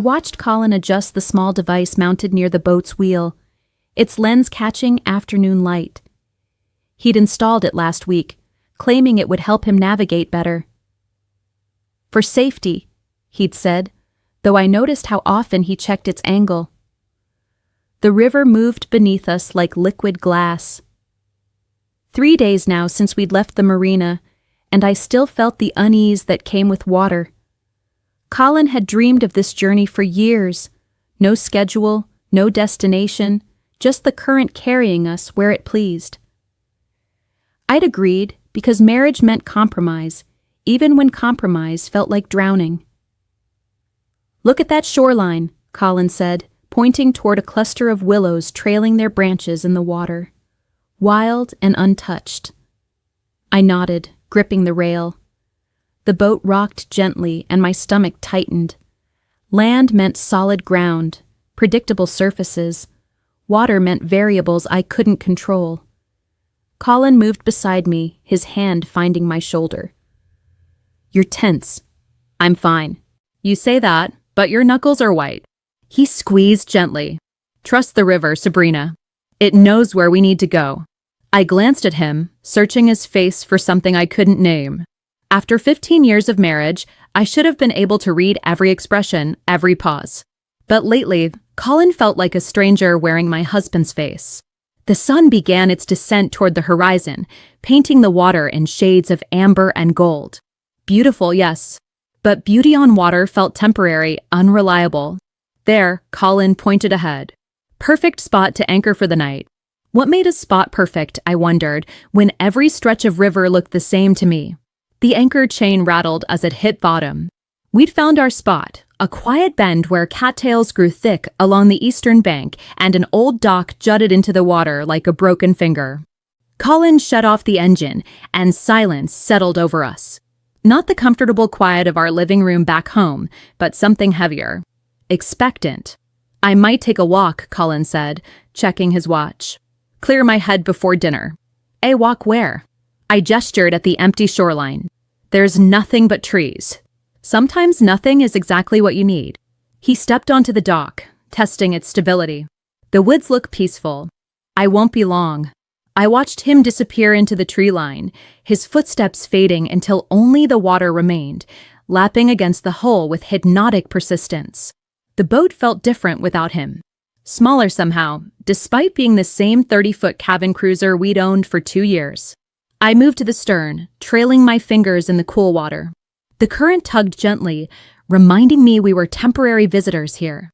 watched Colin adjust the small device mounted near the boat's wheel, its lens catching afternoon light. He'd installed it last week, claiming it would help him navigate better. For safety, he'd said, though I noticed how often he checked its angle. The river moved beneath us like liquid glass. 3 days now since we'd left the marina, and I still felt the unease that came with water. Colin had dreamed of this journey for years. No schedule, no destination, just the current carrying us where it pleased. I'd agreed because marriage meant compromise, even when compromise felt like drowning. "Look at that shoreline," Colin said, pointing toward a cluster of willows trailing their branches in the water. Wild and untouched. I nodded, gripping the rail. The boat rocked gently and my stomach tightened. Land meant solid ground, predictable surfaces. Water meant variables I couldn't control. Colin moved beside me, his hand finding my shoulder. "You're tense." "I'm fine." "You say that, but your knuckles are white." He squeezed gently. "Trust the river, Sabrina. It knows where we need to go." I glanced at him, searching his face for something I couldn't name. After 15 years of marriage, I should have been able to read every expression, every pause. But lately, Colin felt like a stranger wearing my husband's face. The sun began its descent toward the horizon, painting the water in shades of amber and gold. Beautiful, yes, but beauty on water felt temporary, unreliable. There, Colin pointed ahead. Perfect spot to anchor for the night. What made a spot perfect, I wondered, when every stretch of river looked the same to me? The anchor chain rattled as it hit bottom. We'd found our spot, a quiet bend where cattails grew thick along the eastern bank and an old dock jutted into the water like a broken finger. Colin shut off the engine, and silence settled over us. Not the comfortable quiet of our living room back home, but something heavier. Expectant. "I might take a walk," Colin said, checking his watch. "Clear my head before dinner." "A walk where?" I gestured at the empty shoreline. "There's nothing but trees." Sometimes nothing is exactly what you need. He stepped onto the dock, testing its stability. The woods look peaceful. I won't be long. I watched him disappear into the tree line, his footsteps fading until only the water remained, lapping against the hull with hypnotic persistence. The boat felt different without him. Smaller somehow, despite being the same 30-foot cabin cruiser we'd owned for 2 years. I moved to the stern, trailing my fingers in the cool water. The current tugged gently, reminding me we were temporary visitors here.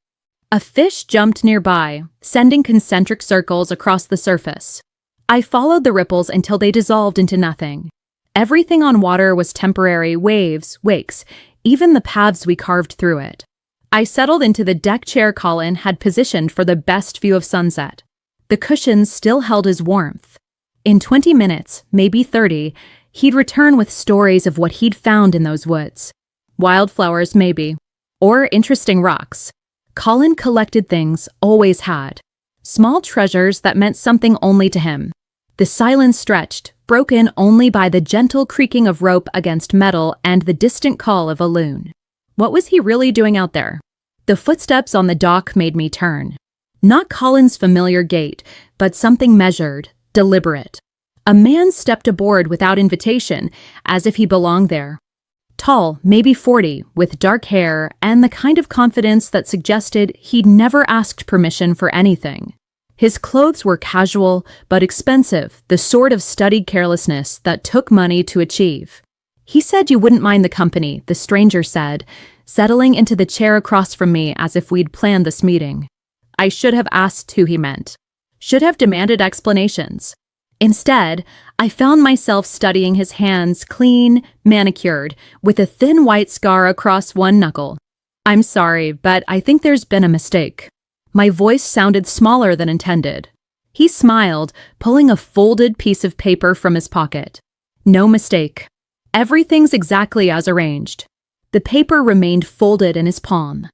A fish jumped nearby, sending concentric circles across the surface. I followed the ripples until they dissolved into nothing. Everything on water was temporary, waves, wakes, even the paths we carved through it. I settled into the deck chair Colin had positioned for the best view of sunset. The cushions still held his warmth. In 20 minutes, maybe 30, he'd return with stories of what he'd found in those woods. Wildflowers, maybe. Or interesting rocks. Colin collected things, always had. Small treasures that meant something only to him. The silence stretched, broken only by the gentle creaking of rope against metal and the distant call of a loon. What was he really doing out there? The footsteps on the dock made me turn. Not Colin's familiar gait, but something measured, deliberate. A man stepped aboard without invitation, as if he belonged there. Tall, maybe 40, with dark hair and the kind of confidence that suggested he'd never asked permission for anything. His clothes were casual, but expensive, the sort of studied carelessness that took money to achieve. He said you wouldn't mind the company, the stranger said, settling into the chair across from me as if we'd planned this meeting. I should have asked who he meant. Should have demanded explanations. Instead, I found myself studying his hands, clean, manicured, with a thin white scar across one knuckle. "I'm sorry, but I think there's been a mistake." My voice sounded smaller than intended. He smiled, pulling a folded piece of paper from his pocket. "No mistake. Everything's exactly as arranged." The paper remained folded in his palm.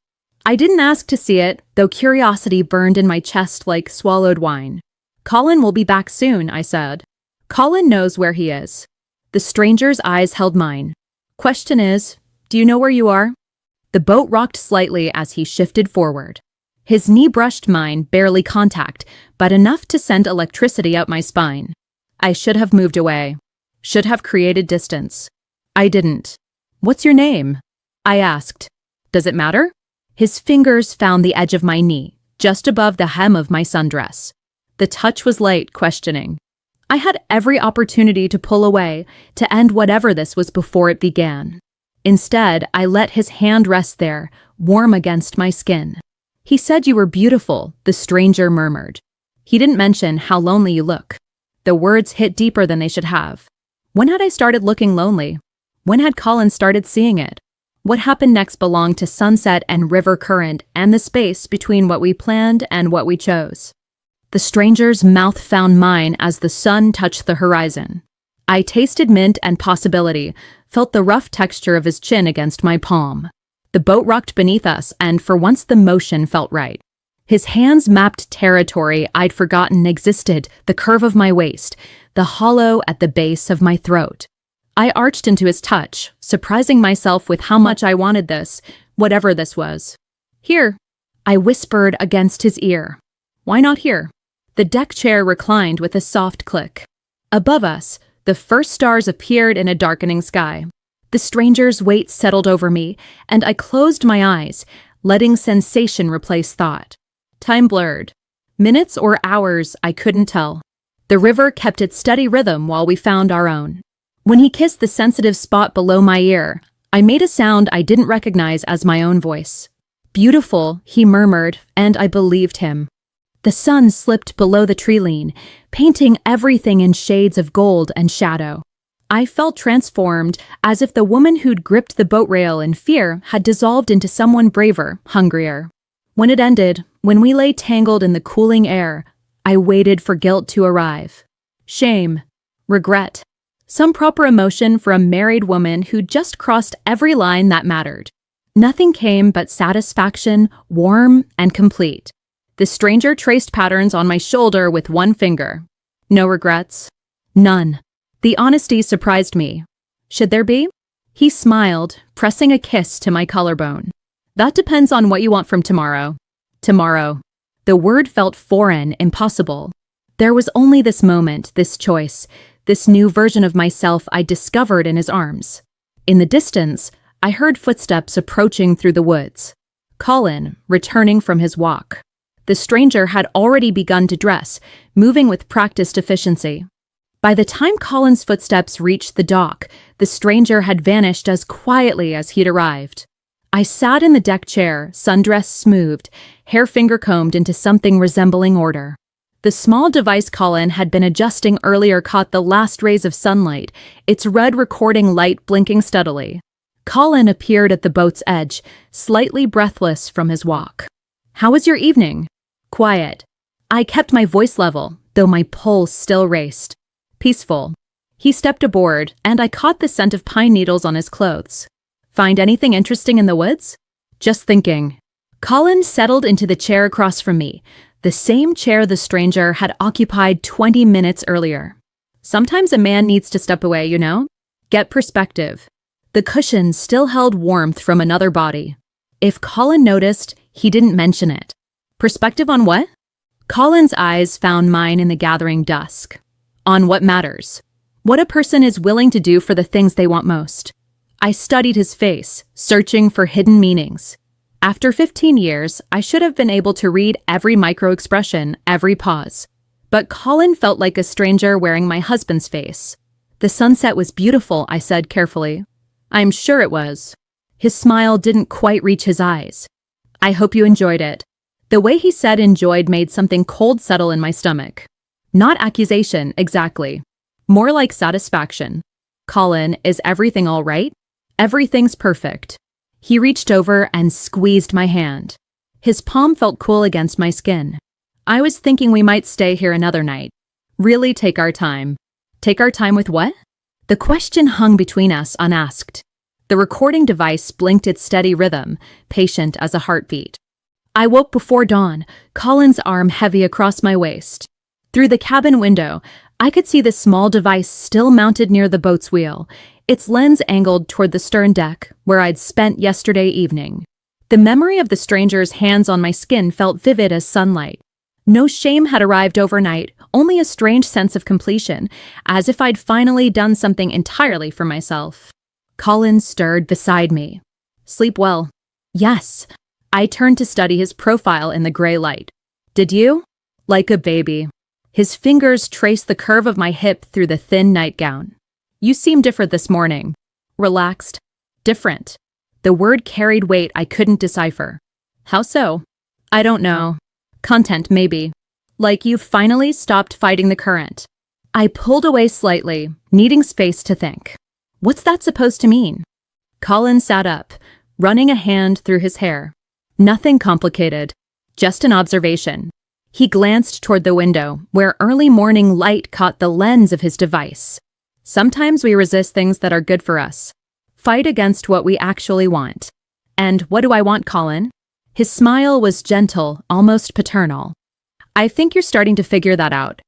I didn't ask to see it, though curiosity burned in my chest like swallowed wine. "Colin will be back soon," I said. "Colin knows where he is." The stranger's eyes held mine. "Question is, do you know where you are?" The boat rocked slightly as he shifted forward. His knee brushed mine, barely contact, but enough to send electricity up my spine. I should have moved away. Should have created distance. I didn't. "What's your name?" I asked. "Does it matter?" His fingers found the edge of my knee, just above the hem of my sundress. The touch was light, questioning. I had every opportunity to pull away, to end whatever this was before it began. Instead, I let his hand rest there, warm against my skin. "He said you were beautiful," the stranger murmured. He didn't mention how lonely you look. The words hit deeper than they should have. When had I started looking lonely? When had Colin started seeing it? What happened next belonged to sunset and river current and the space between what we planned and what we chose. The stranger's mouth found mine as the sun touched the horizon. I tasted mint and possibility, felt the rough texture of his chin against my palm. The boat rocked beneath us, and for once the motion felt right. His hands mapped territory I'd forgotten existed, the curve of my waist, the hollow at the base of my throat. I arched into his touch, surprising myself with how much I wanted this, whatever this was. "Here," I whispered against his ear. "Why not here?" The deck chair reclined with a soft click. Above us, the first stars appeared in a darkening sky. The stranger's weight settled over me, and I closed my eyes, letting sensation replace thought. Time blurred. Minutes or hours, I couldn't tell. The river kept its steady rhythm while we found our own. When he kissed the sensitive spot below my ear, I made a sound I didn't recognize as my own voice. "Beautiful," he murmured, and I believed him. The sun slipped below the tree lean, painting everything in shades of gold and shadow. I felt transformed, as if the woman who'd gripped the boat rail in fear had dissolved into someone braver, hungrier. When it ended, when we lay tangled in the cooling air, I waited for guilt to arrive. Shame. Regret. Some proper emotion for a married woman who'd just crossed every line that mattered. Nothing came but satisfaction, warm and complete. The stranger traced patterns on my shoulder with one finger. No regrets. None. The honesty surprised me. Should there be? He smiled, pressing a kiss to my collarbone. "That depends on what you want from tomorrow." Tomorrow. The word felt foreign, impossible. There was only this moment, this choice, this new version of myself I discovered in his arms. In the distance, I heard footsteps approaching through the woods. Colin, returning from his walk. The stranger had already begun to dress, moving with practiced efficiency. By the time Colin's footsteps reached the dock, the stranger had vanished as quietly as he'd arrived. I sat in the deck chair, sundress smoothed, hair finger-combed into something resembling order. The small device Colin had been adjusting earlier caught the last rays of sunlight, its red recording light blinking steadily. Colin appeared at the boat's edge, slightly breathless from his walk. "How was your evening?" "Quiet." I kept my voice level, though my pulse still raced. "Peaceful." He stepped aboard, and I caught the scent of pine needles on his clothes. "Find anything interesting in the woods?" "Just thinking." Colin settled into the chair across from me, the same chair the stranger had occupied 20 minutes earlier. Sometimes a man needs to step away, you know? Get perspective. The cushion still held warmth from another body. If Colin noticed, he didn't mention it. Perspective on what? Colin's eyes found mine in the gathering dusk. On what matters. What a person is willing to do for the things they want most. I studied his face, searching for hidden meanings. After 15 years, I should have been able to read every micro-expression, every pause. But Colin felt like a stranger wearing my husband's face. "The sunset was beautiful," I said carefully. "I'm sure it was." His smile didn't quite reach his eyes. "I hope you enjoyed it." The way he said enjoyed made something cold settle in my stomach. Not accusation, exactly. More like satisfaction. "Colin, is everything all right?" "Everything's perfect." He reached over and squeezed my hand. His palm felt cool against my skin. "I was thinking we might stay here another night. Really take our time." "Take our time with what?" The question hung between us unasked. The recording device blinked its steady rhythm, patient as a heartbeat. I woke before dawn, Colin's arm heavy across my waist. Through the cabin window, I could see the small device still mounted near the boat's wheel, its lens angled toward the stern deck, where I'd spent yesterday evening. The memory of the stranger's hands on my skin felt vivid as sunlight. No shame had arrived overnight, only a strange sense of completion, as if I'd finally done something entirely for myself. Colin stirred beside me. Sleep well. Yes. I turned to study his profile in the gray light. Did you? Like a baby. His fingers traced the curve of my hip through the thin nightgown. You seem different this morning. Relaxed. Different. The word carried weight I couldn't decipher. How so? I don't know. Content, maybe. Like you've finally stopped fighting the current. I pulled away slightly, needing space to think. What's that supposed to mean? Colin sat up, running a hand through his hair. Nothing complicated, just an observation. He glanced toward the window, where early morning light caught the lens of his device. Sometimes we resist things that are good for us. Fight against what we actually want. And what do I want, Colin? His smile was gentle, almost paternal. I think you're starting to figure that out.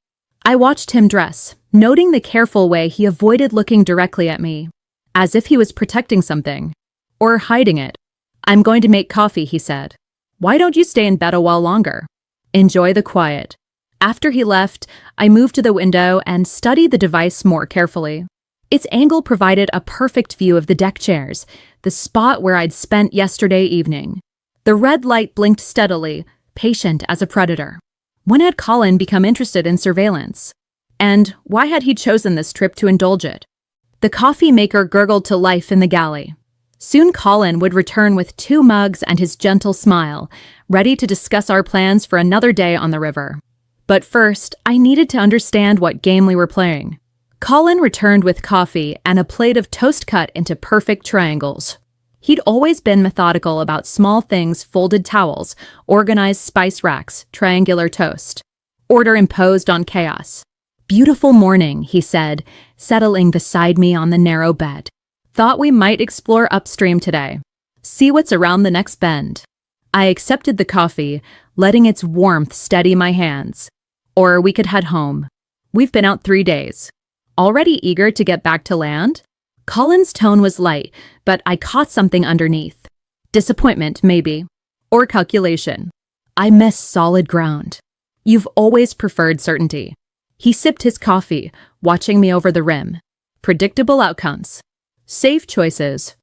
I watched him dress, noting the careful way he avoided looking directly at me, as if he was protecting something. Or hiding it. I'm going to make coffee, he said. Why don't you stay in bed a while longer? Enjoy the quiet. After he left, I moved to the window and studied the device more carefully. Its angle provided a perfect view of the deck chairs, the spot where I'd spent yesterday evening. The red light blinked steadily, patient as a predator. When had Colin become interested in surveillance? And why had he chosen this trip to indulge it? The coffee maker gurgled to life in the galley. Soon Colin would return with 2 mugs and his gentle smile, ready to discuss our plans for another day on the river. But first, I needed to understand what game we were playing. Colin returned with coffee and a plate of toast cut into perfect triangles. He'd always been methodical about small things: folded towels, organized spice racks, triangular toast. Order imposed on chaos. Beautiful morning, he said, settling beside me on the narrow bed. Thought we might explore upstream today. See what's around the next bend. I accepted the coffee, letting its warmth steady my hands. Or we could head home. We've been out 3 days. Already eager to get back to land? Colin's tone was light, but I caught something underneath. Disappointment, maybe. Or calculation. I miss solid ground. You've always preferred certainty. He sipped his coffee, watching me over the rim. Predictable outcomes. Safe choices.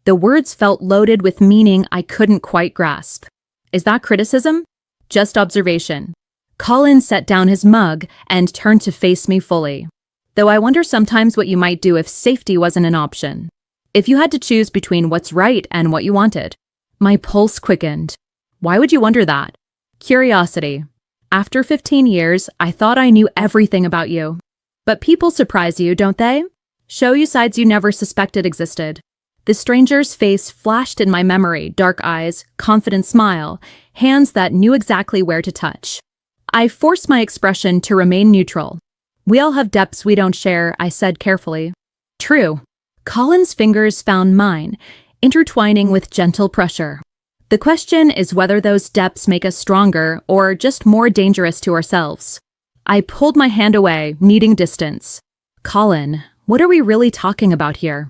The words felt loaded with meaning I couldn't quite grasp. Is that criticism? Just observation. Colin set down his mug and turned to face me fully. Though I wonder sometimes what you might do if safety wasn't an option. If you had to choose between what's right and what you wanted. My pulse quickened. Why would you wonder that? Curiosity. After 15 years, I thought I knew everything about you. But people surprise you, don't they? Show you sides you never suspected existed. The stranger's face flashed in my memory, dark eyes, confident smile, hands that knew exactly where to touch. I forced my expression to remain neutral. We all have depths we don't share, I said carefully. True. Colin's fingers found mine, intertwining with gentle pressure. The question is whether those depths make us stronger or just more dangerous to ourselves. I pulled my hand away, needing distance. Colin, what are we really talking about here?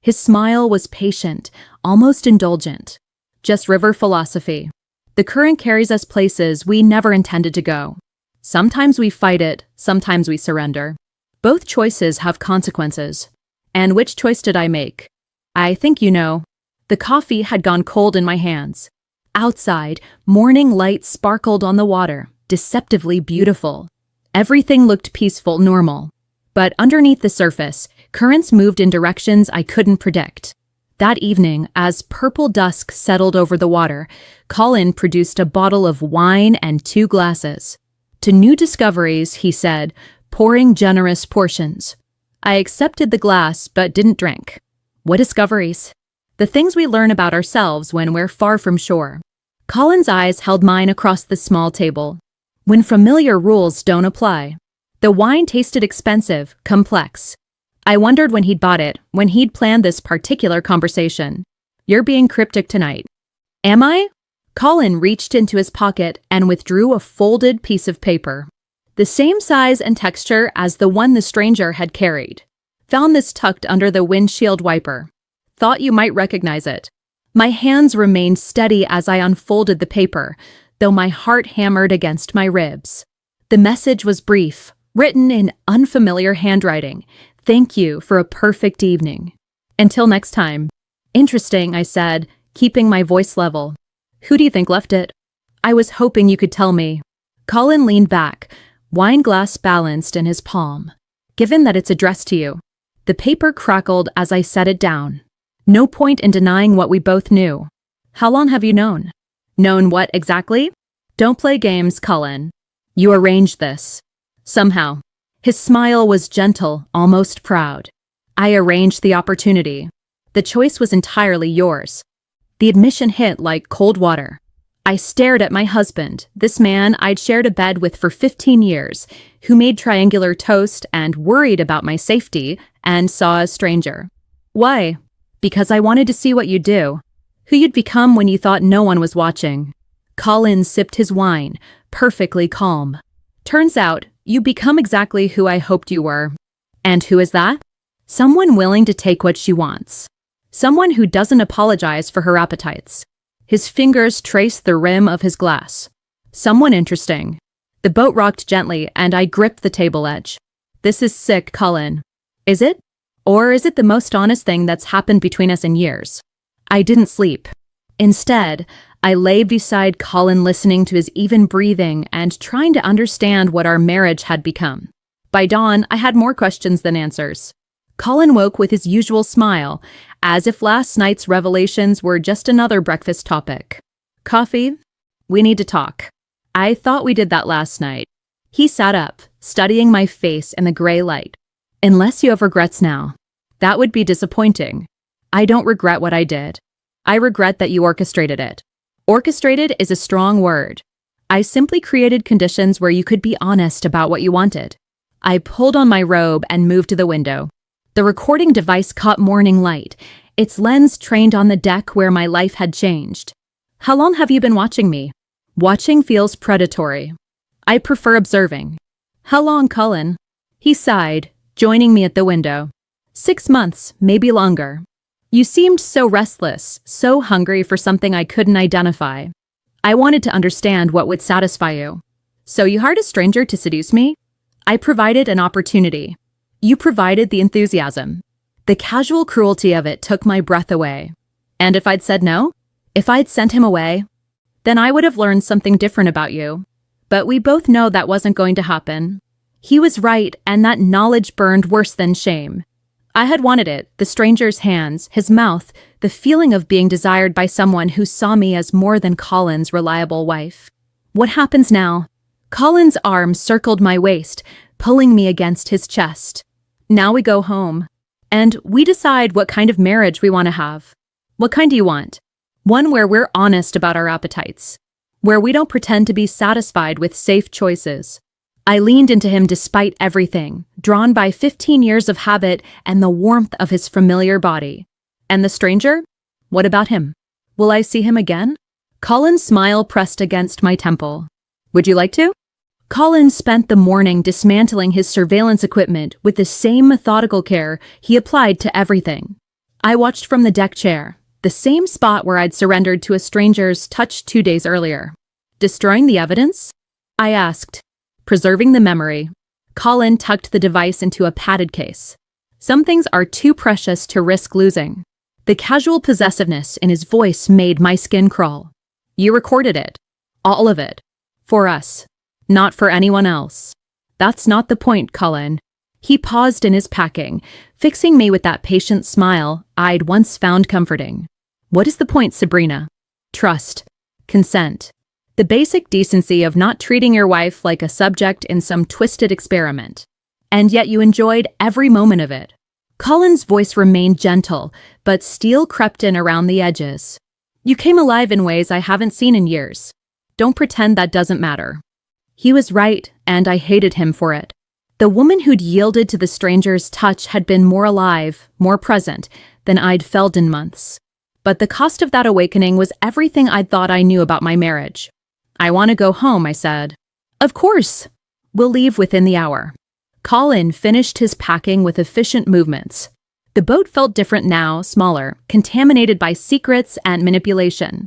His smile was patient, almost indulgent. Just river philosophy. The current carries us places we never intended to go. Sometimes we fight it, sometimes we surrender. Both choices have consequences. And which choice did I make? I think you know. The coffee had gone cold in my hands. Outside, morning light sparkled on the water, deceptively beautiful. Everything looked peaceful, normal. But underneath the surface, currents moved in directions I couldn't predict. That evening, as purple dusk settled over the water, Colin produced a bottle of wine and 2 glasses. To new discoveries, he said, pouring generous portions. I accepted the glass, but didn't drink. What discoveries? The things we learn about ourselves when we're far from shore. Colin's eyes held mine across the small table. When familiar rules don't apply. The wine tasted expensive, complex. I wondered when he'd bought it, when he'd planned this particular conversation. You're being cryptic tonight. Am I? Colin reached into his pocket and withdrew a folded piece of paper. the same size and texture as the one the stranger had carried. Found this tucked under the windshield wiper. Thought you might recognize it. My hands remained steady as I unfolded the paper, though my heart hammered against my ribs. The message was brief, written in unfamiliar handwriting. Thank you for a perfect evening. Until next time. Interesting, I said, keeping my voice level. Who do you think left it? I was hoping you could tell me. Colin leaned back, wine glass balanced in his palm. Given that it's addressed to you. The paper crackled as I set it down. No point in denying what we both knew. How long have you known? Known what exactly? Don't play games, Colin. You arranged this. Somehow. His smile was gentle, almost proud. I arranged the opportunity. The choice was entirely yours. The admission hit like cold water. I stared at my husband, this man I'd shared a bed with for 15 years, who made triangular toast and worried about my safety, and saw a stranger. Why? Because I wanted to see what you'd do. Who you'd become when you thought no one was watching. Colin sipped his wine, perfectly calm. Turns out, you become exactly who I hoped you were. And who is that? Someone willing to take what she wants. Someone who doesn't apologize for her appetites. His fingers traced the rim of his glass. Someone interesting. The boat rocked gently, and I gripped the table edge. This is sick, Colin. Is it? Or is it the most honest thing that's happened between us in years? I didn't sleep. Instead, I lay beside Colin listening to his even breathing and trying to understand what our marriage had become. By dawn, I had more questions than answers. Colin woke with his usual smile, as if last night's revelations were just another breakfast topic. Coffee? We need to talk. I thought we did that last night. He sat up, studying my face in the gray light. Unless you have regrets now. That would be disappointing. I don't regret what I did. I regret that you orchestrated it. Orchestrated is a strong word. I simply created conditions where you could be honest about what you wanted. I pulled on my robe and moved to the window. The recording device caught morning light, its lens trained on the deck where my life had changed. How long have you been watching me? Watching feels predatory. I prefer observing. How long, Colin? He sighed, joining me at the window. 6 months, maybe longer. You seemed so restless, so hungry for something I couldn't identify. I wanted to understand what would satisfy you. So you hired a stranger to seduce me? I provided an opportunity. You provided the enthusiasm. The casual cruelty of it took my breath away. And if I'd said no? If I'd sent him away? Then I would have learned something different about you. But we both know that wasn't going to happen. He was right, and that knowledge burned worse than shame. I had wanted it, the stranger's hands, his mouth, the feeling of being desired by someone who saw me as more than Colin's reliable wife. What happens now? Colin's arm circled my waist, pulling me against his chest. Now we go home. And we decide what kind of marriage we want to have. What kind do you want? One where we're honest about our appetites. Where we don't pretend to be satisfied with safe choices. I leaned into him despite everything, drawn by 15 years of habit and the warmth of his familiar body. And the stranger? What about him? Will I see him again? Colin's smile pressed against my temple. Would you like to? Colin spent the morning dismantling his surveillance equipment with the same methodical care he applied to everything. I watched from the deck chair, the same spot where I'd surrendered to a stranger's touch 2 days earlier. Destroying the evidence? I asked. Preserving the memory. Colin tucked the device into a padded case. Some things are too precious to risk losing. The casual possessiveness in his voice made my skin crawl. You recorded it. All of it. For us. Not for anyone else. That's not the point, Colin. He paused in his packing, fixing me with that patient smile I'd once found comforting. What is the point, Sabrina? Trust. Consent. The basic decency of not treating your wife like a subject in some twisted experiment. And yet you enjoyed every moment of it. Colin's voice remained gentle, but steel crept in around the edges. You came alive in ways I haven't seen in years. Don't pretend that doesn't matter. He was right, and I hated him for it. The woman who'd yielded to the stranger's touch had been more alive, more present, than I'd felt in months. But the cost of that awakening was everything I'd thought I knew about my marriage. I want to go home, I said. Of course. We'll leave within the hour." Colin finished his packing with efficient movements. The boat felt different now, smaller, contaminated by secrets and manipulation.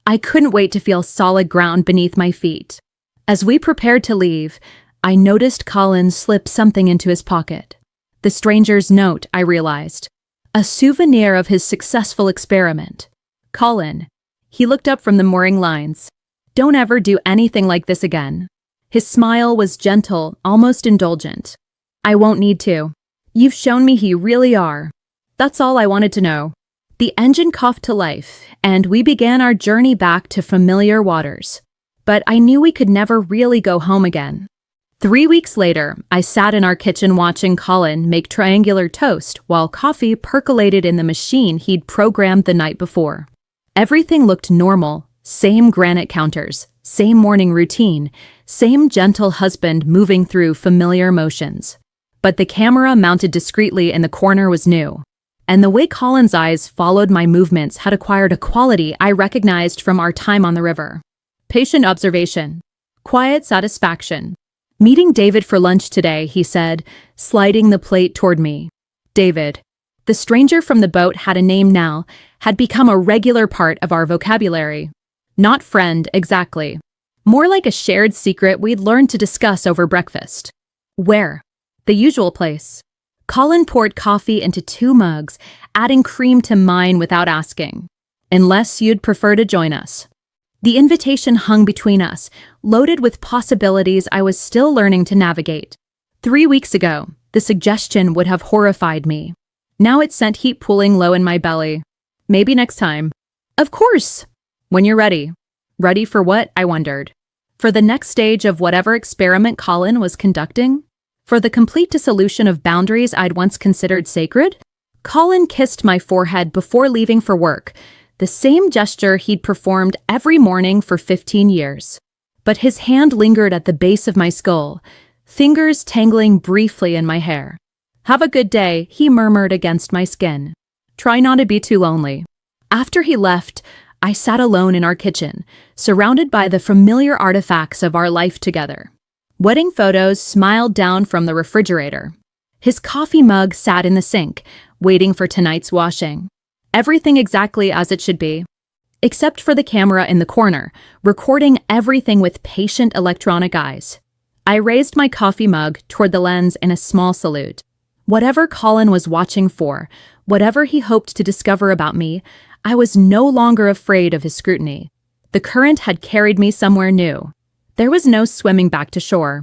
I couldn't wait to feel solid ground beneath my feet. As we prepared to leave, I noticed Colin slip something into his pocket. The stranger's note, I realized. A souvenir of his successful experiment. "Colin." He looked up from the mooring lines. "Don't ever do anything like this again." His smile was gentle, almost indulgent. "I won't need to. You've shown me who you really are." That's all I wanted to know. The engine coughed to life, and we began our journey back to familiar waters. But I knew we could never really go home again. 3 weeks later, I sat in our kitchen watching Colin make triangular toast while coffee percolated in the machine he'd programmed the night before. Everything looked normal, same granite counters, same morning routine, same gentle husband moving through familiar motions. But the camera mounted discreetly in the corner was new. And the way Colin's eyes followed my movements had acquired a quality I recognized from our time on the river. Patient observation. Quiet satisfaction. "Meeting David for lunch today," he said, sliding the plate toward me. David. The stranger from the boat had a name now, had become a regular part of our vocabulary. Not friend, exactly. More like a shared secret we'd learned to discuss over breakfast. Where? The usual place. Colin poured coffee into 2 mugs, adding cream to mine without asking. "Unless you'd prefer to join us." The invitation hung between us, loaded with possibilities I was still learning to navigate. 3 weeks ago, the suggestion would have horrified me. Now it sent heat pooling low in my belly. Maybe next time. Of course! When you're ready. Ready for what, I wondered. For the next stage of whatever experiment Colin was conducting? For the complete dissolution of boundaries I'd once considered sacred? Colin kissed my forehead before leaving for work, the same gesture he'd performed every morning for 15 years. But his hand lingered at the base of my skull, fingers tangling briefly in my hair. "Have a good day," he murmured against my skin. "Try not to be too lonely." After he left, I sat alone in our kitchen, surrounded by the familiar artifacts of our life together. Wedding photos smiled down from the refrigerator. His coffee mug sat in the sink, waiting for tonight's washing. Everything exactly as it should be. Except for the camera in the corner, recording everything with patient electronic eyes. I raised my coffee mug toward the lens in a small salute. Whatever Colin was watching for, whatever he hoped to discover about me, I was no longer afraid of his scrutiny. The current had carried me somewhere new. There was no swimming back to shore.